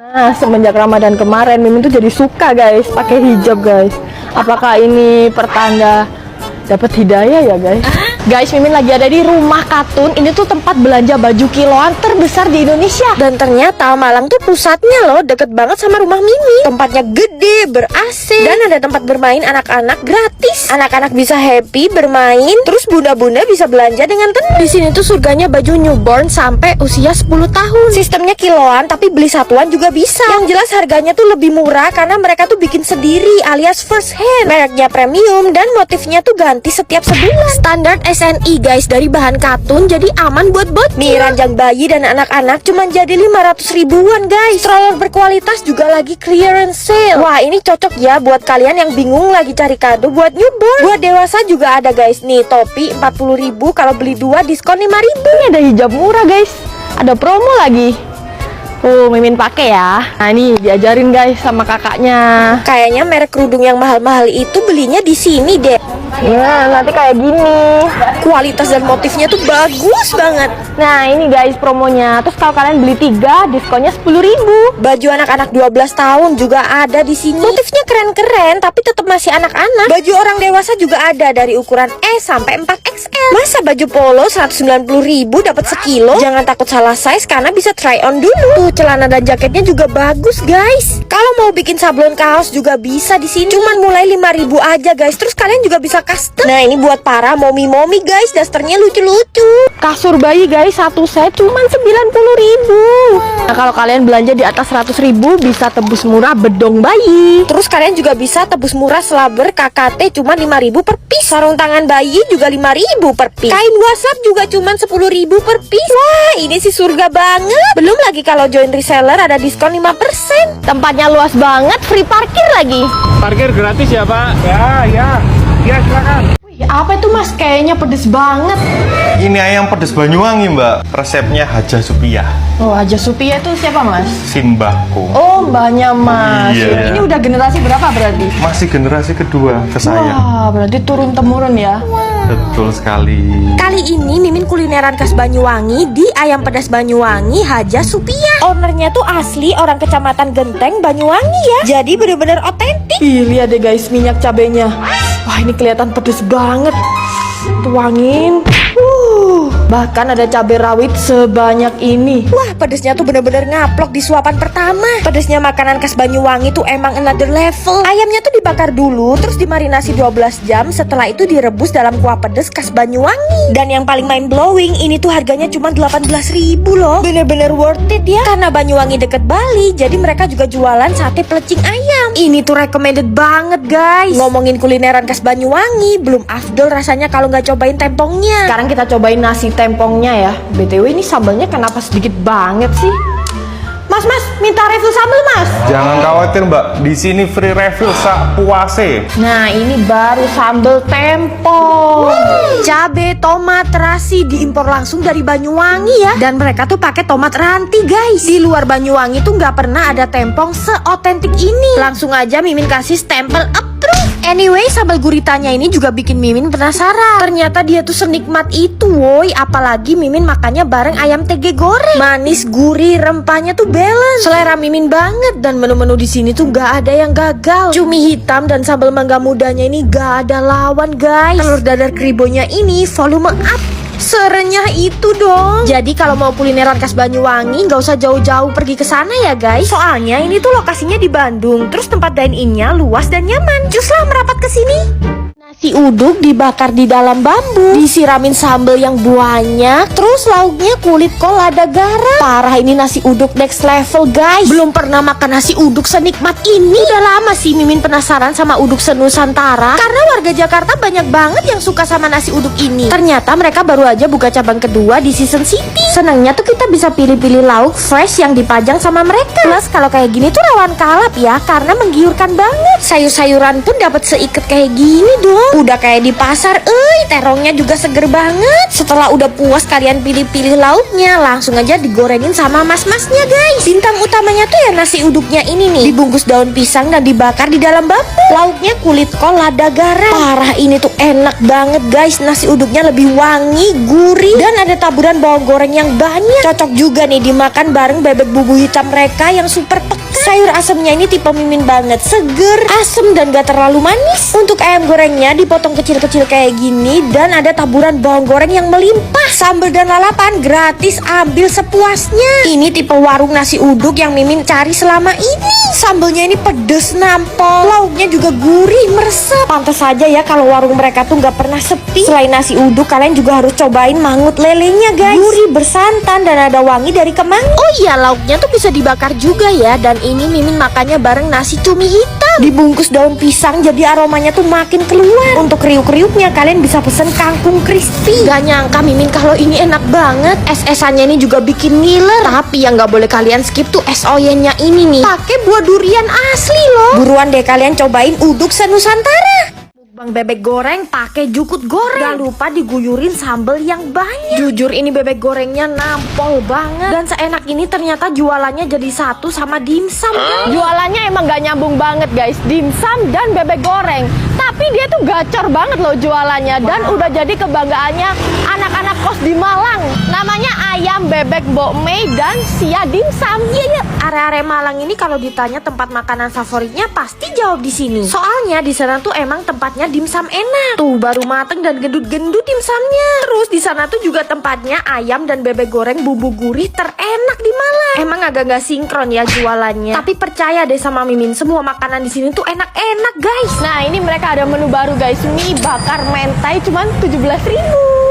Nah, semenjak Ramadan kemarin Mimin tuh jadi suka guys pakai hijab guys. Apakah ini pertanda dapat hidayah ya guys? Guys, Mimin lagi ada di Rumah Katun. Ini tuh tempat belanja baju kiloan terbesar di Indonesia. Dan ternyata Malang tuh pusatnya loh, deket banget sama rumah Mimin. Tempatnya gede, ber-AC, dan ada tempat bermain anak-anak gratis. Anak-anak bisa happy bermain, terus bunda-bunda bisa belanja dengan tenang. Di sini tuh surganya baju newborn sampai usia 10 tahun. Sistemnya kiloan, tapi beli satuan juga bisa. Yang jelas harganya tuh lebih murah karena mereka tuh bikin sendiri alias first hand. Mereknya premium dan motifnya tuh ganti setiap sebulan. Standar SNI guys, dari bahan katun jadi aman buat bocil. Nih ranjang bayi dan anak-anak cuma jadi 500 ribuan guys. Stroller berkualitas juga lagi clearance sale. Wah, ini cocok ya buat kalian yang bingung lagi cari kado buat newborn. Buat dewasa juga ada guys. Nih topi 40 ribu, kalau beli 2 diskon 5 ribu. Ini ada hijab murah guys. Ada promo lagi. Mimin pakai ya. Nah ini diajarin guys sama kakaknya. Kayaknya merek kerudung yang mahal-mahal itu belinya di sini deh. Nah nanti kayak gini. Kualitas dan motifnya tuh bagus banget. Nah ini guys promonya. Terus kalau kalian beli 3 diskonnya 10 ribu. Baju anak-anak 12 tahun juga ada di sini. Motifnya keren-keren tapi tetap masih anak-anak. Baju orang dewasa juga ada dari ukuran S sampai 4XL. Masa baju polo 190 ribu dapat sekilo? Jangan takut salah size karena bisa try on dulu. Celana dan jaketnya juga bagus guys. Kalau mau bikin sablon kaos juga bisa di sini. Cuman mulai 5.000 aja guys. Terus kalian juga bisa custom. Nah ini buat para momi-momi guys. Dasternya lucu-lucu. Kasur bayi guys satu set cuman 90.000. Nah kalau kalian belanja di atas 100.000 bisa tebus murah bedong bayi. Terus kalian juga bisa tebus murah slabber KKT cuma 5.000 per piece. Sarung tangan bayi juga 5.000 per piece. Kain WhatsApp juga cuman 10.000 per piece. Wah ini sih surga banget. Belum lagi kalau join reseller ada diskon 5%. Tempatnya luas banget, free parkir lagi. Parkir gratis ya Pak? Ya silakan. Wih, apa itu mas? Kayaknya pedes banget. Ini ayam pedas Banyuwangi mbak, resepnya Haja Supiah. Oh, Haja Supiah itu siapa mas? Simbahku. Oh, mbaknya mas. Iya. Ini udah generasi berapa berarti? Masih generasi kedua ke saya. Wah, berarti turun temurun ya. Betul sekali. Kali ini Mimin kulineran khas Banyuwangi di Ayam Pedas Banyuwangi Haja Supiah. Ownernya tuh asli orang Kecamatan Genteng Banyuwangi ya. Jadi bener-bener otentik. Ih, lihat deh guys minyak cabenya. Wah, ini kelihatan pedes banget. Tuangin. Bahkan ada cabai rawit sebanyak ini. Wah, pedesnya tuh bener-bener ngaplok di suapan pertama. Pedesnya makanan khas Banyuwangi tuh emang another level. Ayamnya tuh dibakar dulu, terus dimarinasi 12 jam. Setelah itu direbus dalam kuah pedes khas Banyuwangi. Dan yang paling mind blowing, ini tuh harganya cuma 18.000 loh. Bener-bener worth it ya. Karena Banyuwangi deket Bali, jadi mereka juga jualan sate pelecing ayam. Ini tuh recommended banget guys. Ngomongin kulineran khas Banyuwangi, belum afdol rasanya kalau nggak cobain tempongnya. Sekarang kita cobain nasi tempongnya ya. BTW ini sambalnya kenapa sedikit banget sih? Mas, minta refill sambal mas. Jangan khawatir mbak, di sini free refill sak puase. Nah ini baru sambal tempong. Cabe, tomat, terasi diimpor langsung dari Banyuwangi ya. Dan mereka tuh pakai tomat ranti guys. Di luar Banyuwangi tuh nggak pernah ada tempong seotentik ini. Langsung aja Mimin kasih stempel approve. Anyway, sambal guritanya ini juga bikin Mimin penasaran. Ternyata dia tuh senikmat itu woy. Apalagi Mimin makannya bareng ayam tege goreng. Manis, gurih, rempahnya tuh balance. Selera Mimin banget. Dan menu-menu di sini tuh nggak ada yang gagal. Cumi hitam dan sambal mangga mudanya ini nggak ada lawan guys. Telur dadar kribonya ini volume up. Serenyah itu dong. Jadi kalau mau kulineran khas Banyuwangi nggak usah jauh-jauh pergi ke sana ya guys. Soalnya ini tuh lokasinya di Bandung. Terus tempat dine-innya luas dan nyaman. Cuslah merapat ke sini. Nasi uduk dibakar di dalam bambu, disiramin sambal yang banyak, terus lauknya kulit kol lada garam. Parah ini nasi uduk next level guys. Belum pernah makan nasi uduk senikmat ini. Udah lama sih Mimin penasaran sama uduk senusantara, karena warga Jakarta banyak banget yang suka sama nasi uduk ini. Ternyata mereka baru aja buka cabang kedua di Season City. Senangnya tuh kita bisa pilih-pilih lauk fresh yang dipajang sama mereka. Plus kalau kayak gini tuh rawan kalap ya, karena menggiurkan banget. Sayur-sayuran pun dapat seikat kayak gini dong. Udah kayak di pasar, terongnya juga seger banget. Setelah udah puas kalian pilih-pilih lauknya, langsung aja digorengin sama mas-masnya guys. Bintang utamanya tuh ya nasi uduknya ini nih, dibungkus daun pisang dan dibakar di dalam bambu. Lauknya kulit kol, lada, garam. Parah, ini tuh enak banget guys. Nasi uduknya lebih wangi, gurih, dan ada taburan bawang goreng yang banyak. Cocok juga nih dimakan bareng bebek bumbu hitam mereka yang super pekat. Sayur asemnya ini tipe mimin banget, seger, asem, dan gak terlalu manis. Untuk ayam gorengnya dipotong kecil-kecil kayak gini, dan ada taburan bawang goreng yang melimpah. Sambal dan lalapan gratis, ambil sepuasnya. Ini tipe warung nasi uduk yang mimin cari selama ini. Sambalnya ini pedes nampol, lauknya juga gurih, meresap. Pantes saja ya kalau warung mereka tuh gak pernah sepi. Selain nasi uduk, kalian juga harus cobain mangut lelenya guys. Gurih, bersantan, dan ada wangi dari kemang. Oh iya, lauknya tuh bisa dibakar juga ya. Dan ini mimin makannya bareng nasi cumi hitam, dibungkus daun pisang, jadi aromanya tuh makin keluar. Untuk kriuk-kriuknya kalian bisa pesen kangkung crispy. Gak nyangka mimin kalau ini enak banget. Es-esannya ini juga bikin ngiler. Tapi yang gak boleh kalian skip tuh es oyennya ini nih, pakai buah durian asli loh. Buruan deh kalian cobain uduk senusantara. Bang bebek goreng pakai jukut goreng. Gak lupa diguyurin sambal yang banyak. Jujur ini bebek gorengnya nampol banget. Dan seenak ini ternyata jualannya jadi satu sama dimsum kan? Jualannya emang gak nyambung banget guys, dimsum dan bebek goreng. Tapi dia tuh gacor banget loh jualannya. Dan udah jadi kebanggaannya anak-anak kos di Malang. Namanya ayam bebek Mbok Mei dan Sia dimsum. Iya. Area-area Malang ini kalau ditanya tempat makanan favoritnya pasti jawab di sini. Soalnya di sana tuh emang tempatnya dimsum enak. Tuh baru mateng dan gendut-gendut dimsumnya. Terus di sana tuh juga tempatnya ayam dan bebek goreng bumbu gurih terenak di Malang. Emang agak gak sinkron ya jualannya. Tapi percaya deh sama mimin, semua makanan di sini tuh enak-enak guys. Nah ini mereka ada menu baru guys, mie bakar mentai cuman 17.000.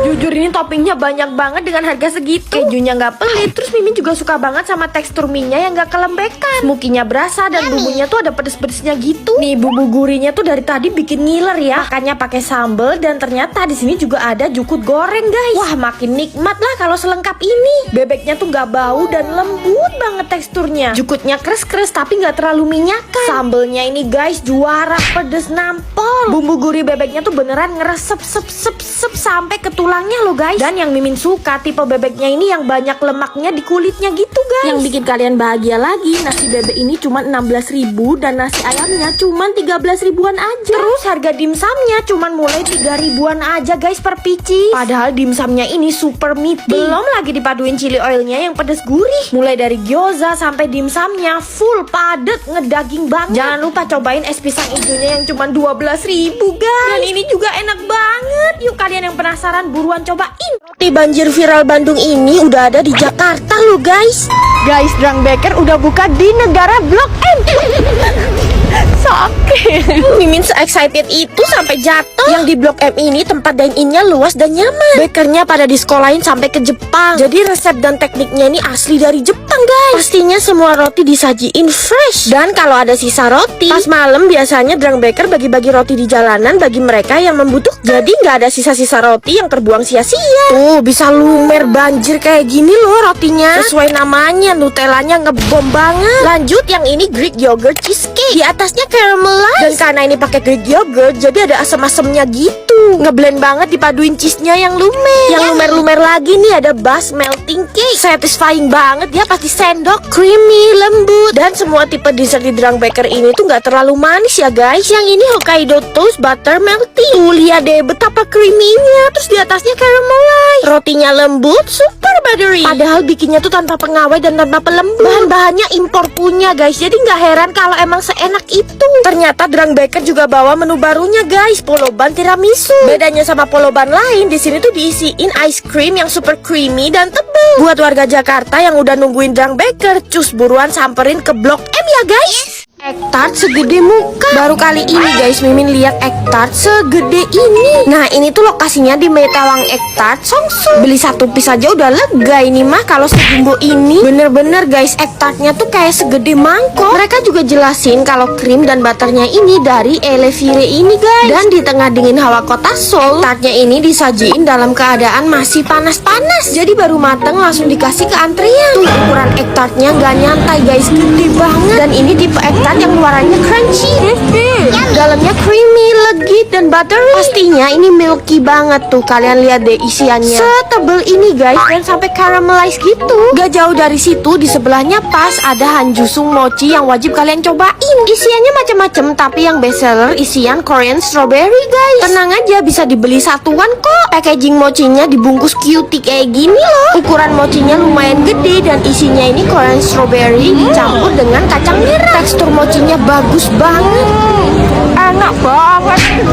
Jujur ini toppingnya banyak banget dengan harga segitu. Kejunya nggak pelit. Terus mimin juga suka banget sama tekstur mie-nya yang nggak kelembekan. Smokinya berasa dan bumbunya tuh ada pedes-pedesnya gitu. Nih bumbu gurihnya tuh dari tadi bikin ngiler ya. Makanya pakai sambal, dan ternyata di sini juga ada jukut goreng guys. Wah makin nikmat lah kalau selengkap ini. Bebeknya tuh nggak bau dan lembut banget teksturnya. Jukutnya kres-kres tapi nggak terlalu minyakan. Sambelnya ini guys juara, pedes nampol. Bumbu gurih bebeknya tuh beneran ngeresep sep sampai ke tulangnya loh guys. Dan yang mimin suka tipe bebeknya ini yang banyak lemaknya di kulitnya gitu guys. Yang bikin kalian bahagia lagi, nasi bebek ini cuma 16.000 dan nasi ayamnya cuma 13 ribuan aja. Terus harga dimsumnya cuma mulai 3 ribuan aja guys per pici. Padahal dimsumnya ini super meaty. Belum lagi dipaduin chili oilnya yang pedes gurih. Mulai dari gyoza sampai dimsumnya full padet ngedaging banget. Jangan lupa cobain es pisang hijaunya yang cuma 12.000 guys. Dan ini juga enak banget. Yuk kalian yang penasaran buruan cobain. Roti banjir viral Bandung ini udah ada di Jakarta loh guys. Guys, Drang Baker udah buka di negara Blok M. Sakit. Mimin se-excited itu sampai jatuh. Yang di Blok M ini tempat dine-innya luas dan nyaman. Bakernya pada disekolahin sampai ke Jepang. Jadi resep dan tekniknya ini asli dari Jepang guys. Pastinya semua roti disajiin fresh. Dan kalau ada sisa roti, pas malam biasanya Drang Baker bagi-bagi roti di jalanan bagi mereka yang membutuhkan. Jadi nggak ada sisa-sisa roti yang terbuang sia-sia. Tuh bisa lumer banjir kayak gini loh rotinya. Sesuai namanya, Nutellanya ngebom banget. Lanjut yang ini Greek yogurt cheesecake. Di atasnya caramelized. Dan karena ini pakai Greek yogurt, jadi ada asam-asamnya gitu. Ngeblend banget dipaduin cheese-nya yang lumer. Yang lumer-lumer lagi nih ada bas melting cake. Satisfying banget ya, pasti sendok, creamy, lembut. Dan semua tipe dessert di Drang Baker ini tuh nggak terlalu manis ya guys. Yang ini Hokkaido toast butter melting. Tuh lihat deh betapa creamy-nya. Terus di atasnya caramelized. Rotinya lembut, super buttery. Padahal bikinnya tuh tanpa pengawet dan tanpa pelembut. Bahan-bahannya impor punya guys. Jadi nggak heran kalau emang seenak itu. Ternyata Drang Baker juga bawa menu barunya guys, poloban tiramisu. Bedanya sama poloban lain, di sini tuh diisiin ice cream yang super creamy dan tebal. Buat warga Jakarta yang udah nungguin Drang Baker, cus buruan samperin ke Blok M ya guys. Egg tart segede muka. Baru kali ini guys mimin lihat egg tart segede ini. Nah ini tuh lokasinya di Metawang Egg Tart Songsu. Beli satu piece aja udah lega ini mah. Kalau sejumbo ini bener-bener guys egg tartnya tuh kayak segede mangkok. Mereka juga jelasin kalau krim dan butternya ini dari Elevire ini guys. Dan di tengah dingin hawa kota Seoul, egg tartnya ini disajiin dalam keadaan masih panas-panas. Jadi baru mateng langsung dikasih ke antrian. Tuh ukuran egg tartnya gak nyantai guys, gede banget. Dan ini tipe egg-tart yang luarannya crunchy, dalamnya creamy, legit, dan buttery. Pastinya ini milky banget tuh. Kalian lihat deh isiannya. Setebel ini guys, dan sampai caramelize gitu. Gak jauh dari situ, di sebelahnya pas ada hanjusung mochi yang wajib kalian cobain. Isiannya macam-macam, tapi yang best seller isian Korean strawberry guys. Tenang aja, bisa dibeli satuan kok. Packaging mochinya dibungkus cutie kayak gini loh. Ukuran mochinya lumayan gede dan isinya ini Korean strawberry dicampur dengan kacang merah. Tekstur mochinya bagus banget. Enak banget.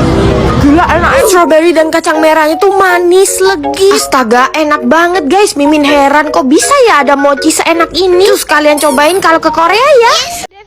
Gila enak. Strawberry dan kacang merahnya tuh manis, legit. Astaga, enak banget guys. Mimin heran kok bisa ya ada mochi seenak ini. Terus kalian cobain kalau ke Korea ya.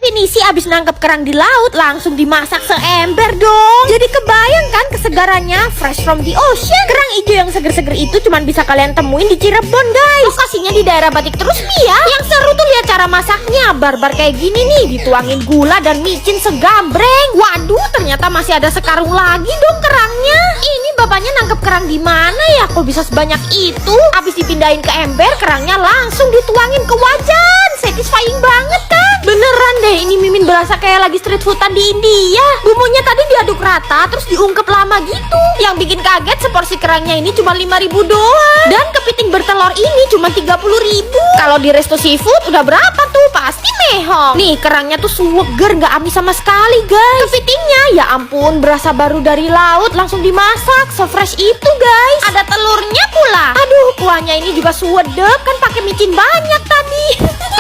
Definisi abis nangkep kerang di laut langsung dimasak seember dong. Jadi kebayang kan kesegarannya, fresh from the ocean. Kerang hijau yang seger-seger itu cuman bisa kalian temuin di Cirebon guys. Lokasinya di daerah Batik Terus ya. Yang seru tuh lihat cara masaknya. Barbar kayak gini nih, dituangin gula dan micin segambreng. Waduh, ternyata masih ada sekarung lagi dong kerangnya. Ini bapaknya nangkep kerang di mana ya? Kok bisa sebanyak itu? Abis dipindahin ke ember, kerangnya langsung dituangin ke wajan. Satisfying banget kan? Beneran deh, ini Mimin berasa kayak lagi street foodan di India. Bumbunya tadi diaduk rata, terus diungkep lama gitu. Yang bikin kaget, seporsi kerangnya ini cuma 5.000 doang. Dan kepiting bertelur ini cuma 30.000. Kalau di resto seafood udah berapa tuh? Pasti mehong. Nih, kerangnya tuh suweger, gak amis sama sekali guys. Kepitingnya, ya ampun, berasa baru dari laut, langsung dimasak. So-fresh itu guys. Ada telurnya pula. Aduh, kuahnya ini juga suwedek, kan pakai micin banyak tadi.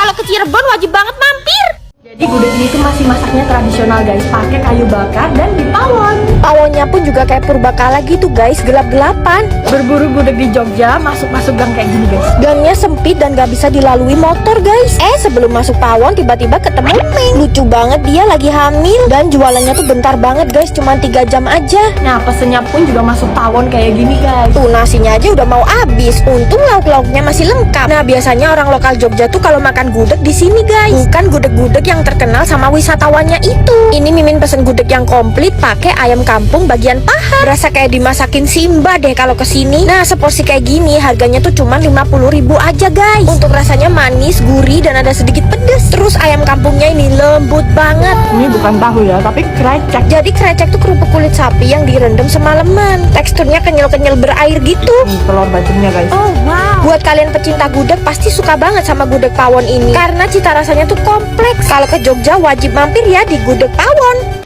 Kalau ke Cirebon wajib banget mampir. Jadi gudeg ini tuh masih masaknya tradisional guys, pakai kayu bakar dan di pawon. Pawonnya pun juga kayak purbakala gitu guys, gelap-gelapan. Berburu gudeg di Jogja, masuk-masuk gang kayak gini guys. Gangnya sempit dan gak bisa dilalui motor guys. Sebelum masuk pawon tiba-tiba ketemu Ming. Lucu banget, dia lagi hamil. Dan jualannya tuh bentar banget guys, cuma 3 jam aja. Nah pesennya pun juga masuk pawon kayak gini guys. Tuh nasinya aja udah mau habis. Untung lauk-lauknya masih lengkap. Nah biasanya orang lokal Jogja tuh kalau makan gudeg di sini guys. Bukan gudeg-gudeg yang terkenal sama wisatawannya itu. Ini Mimin pesen gudeg yang komplit pakai ayam kampung bagian paha. Berasa kayak dimasakin Simba deh kalau kesini. Nah seporsi kayak gini harganya tuh cuma 50.000 aja guys. Untuk rasanya manis, gurih dan ada sedikit pedes. Terus ayam kampungnya ini lembut banget. Ini bukan tahu ya, tapi krecek. Jadi krecek tuh kerupuk kulit sapi yang direndam semalaman. Teksturnya kenyal-kenyal berair gitu. Nih telur bacemnya guys. Oh wow. Buat kalian pecinta gudeg pasti suka banget sama gudeg pawon ini. Karena cita rasanya tuh kompleks. Kalau ke Jogja wajib mampir ya di gudeg pawon.